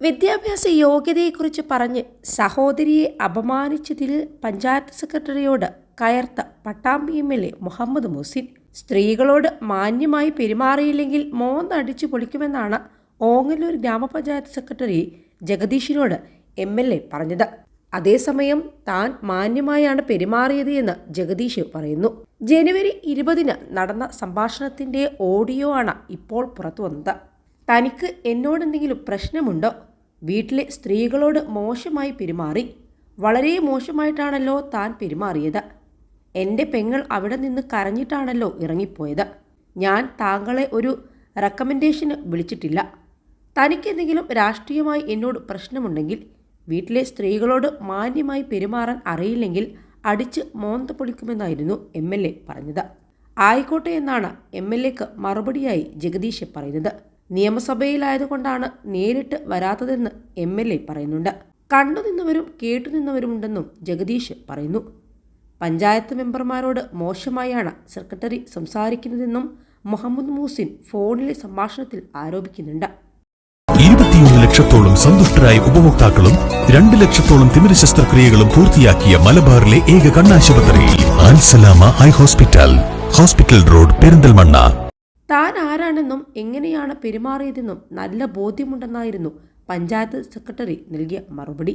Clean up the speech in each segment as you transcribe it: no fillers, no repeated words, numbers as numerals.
വിദ്യാഭ്യാസ യോഗ്യതയെക്കുറിച്ച് പറഞ്ഞ് സഹോദരിയെ അപമാനിച്ചതിൽ പഞ്ചായത്ത് സെക്രട്ടറിയോട് കയർത്ത പട്ടാമ്പി MLA മുഹമ്മദ് മുഹസിൻ. സ്ത്രീകളോട് മാന്യമായി പെരുമാറിയില്ലെങ്കിൽ മോന്തടിച്ചു പൊളിക്കുമെന്നാണ് ഓങ്ങല്ലൂർ ഗ്രാമപഞ്ചായത്ത് സെക്രട്ടറി ജഗദീഷിനോട് MLA പറഞ്ഞത്. അതേസമയം താൻ മാന്യമായാണ് പെരുമാറിയത് എന്ന് ജഗദീഷ് പറയുന്നു. ജനുവരി 20 നടന്ന സംഭാഷണത്തിന്റെ ഓഡിയോ ആണ് ഇപ്പോൾ പുറത്തുവന്നത്. തനിക്ക് എന്നോടെന്തെങ്കിലും പ്രശ്നമുണ്ടോ? വീട്ടിലെ സ്ത്രീകളോട് മോശമായി പെരുമാറി. വളരെ മോശമായിട്ടാണല്ലോ താൻ പെരുമാറിയത്. എൻ്റെ പെങ്ങൾ അവിടെ നിന്ന് കരഞ്ഞിട്ടാണല്ലോ ഇറങ്ങിപ്പോയത്. ഞാൻ താങ്കളെ ഒരു റെക്കമെൻഡേഷന് വിളിച്ചിട്ടില്ല. തനിക്കെന്തെങ്കിലും രാഷ്ട്രീയമായി എന്നോട് പ്രശ്നമുണ്ടെങ്കിൽ, വീട്ടിലെ സ്ത്രീകളോട് മാന്യമായി പെരുമാറാൻ അറിയില്ലെങ്കിൽ അടിച്ച് മോന്ത പൊളിക്കുമെന്നായിരുന്നു MLA പറഞ്ഞത്. ആയിക്കോട്ടെ എന്നാണ് MLAക്ക് മറുപടിയായി ജഗദീഷ് പറയുന്നത്. നിയമസഭയിലായതുകൊണ്ടാണ് നേരിട്ട് വരാത്തതെന്ന് MLA പറയുന്നുണ്ട്. കണ്ടുനിന്നവരും കേട്ടുനിന്നവരുമുണ്ടെന്നും ജഗദീഷ് പറയുന്നു. പഞ്ചായത്ത് മെമ്പർമാരോട് മോശമായാണ് സെക്രട്ടറി സംസാരിക്കുന്നതെന്നും മുഹമ്മദ് മുഹസിൻ ഫോണിലെ സംഭാഷണത്തിൽ ആരോപിക്കുന്നുണ്ട്. 21 ലക്ഷത്തോളം സന്തുഷ്ടരായ ഉപഭോക്താക്കളും 2 ലക്ഷത്തോളം തിമിര ശസ്ത്രക്രിയകളും പൂർത്തിയാക്കിയ മലബാറിലെ ഏക കണ്ണാശുപത്രി Al Salama eye hospital, hospital road, Perinthalmanna. താൻ ആരാണെന്നും എങ്ങനെയാണ് പെരുമാറിയതെന്നും നല്ല ബോധ്യമുണ്ടെന്നായിരുന്നു പഞ്ചായത്ത് സെക്രട്ടറി നൽകിയ മറുപടി.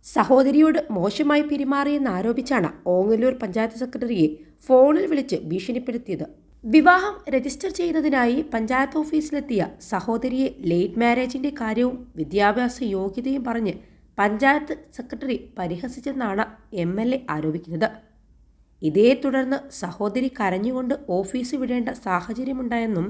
സഹോദരിയോട് മോശമായി പെരുമാറിയെന്ന് ആരോപിച്ചാണ് ഓങ്ങല്ലൂർ പഞ്ചായത്ത് സെക്രട്ടറിയെ ഫോണിൽ വിളിച്ച് ഭീഷണിപ്പെടുത്തിയത്. വിവാഹം രജിസ്റ്റർ ചെയ്യുന്നതിനായി പഞ്ചായത്ത് ഓഫീസിലെത്തിയ സഹോദരിയെ ലേറ്റ് മാരേജിന്റെ കാര്യവും വിദ്യാഭ്യാസ യോഗ്യതയും പറഞ്ഞ് പഞ്ചായത്ത് സെക്രട്ടറി പരിഹസിച്ചെന്നാണ് MLA ആരോപിക്കുന്നത്. ഇതേ തുടർന്ന് സഹോദരി കരഞ്ഞുകൊണ്ട് ഓഫീസ് വിടേണ്ട സാഹചര്യമുണ്ടായെന്നും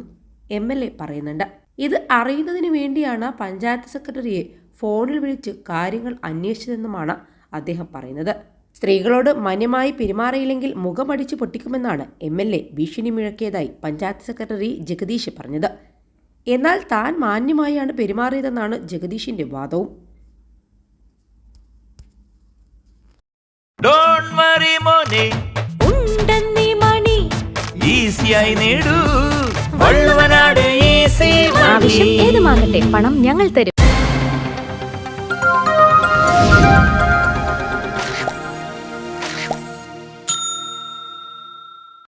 MLA പറയുന്നുണ്ട്. ഇത് അറിയുന്നതിന് വേണ്ടിയാണ് പഞ്ചായത്ത് സെക്രട്ടറിയെ ഫോണിൽ വിളിച്ച് കാര്യങ്ങൾ അന്വേഷിച്ചതെന്നുമാണ് അദ്ദേഹം പറയുന്നത്. സ്ത്രീകളോട് മാന്യമായി പെരുമാറിയില്ലെങ്കിൽ മുഖമടിച്ച് പൊട്ടിക്കുമെന്നാണ് MLA ഭീഷണി മുഴക്കിയതായി പഞ്ചായത്ത് സെക്രട്ടറി ജഗദീഷ് പറഞ്ഞത്. എന്നാൽ താൻ മാന്യമായാണ് പെരുമാറിയതെന്നാണ് ജഗദീഷിന്റെ വാദവും. ആവശ്യം ഏതുമാകട്ടെ, പണം ഞങ്ങൾ തരും.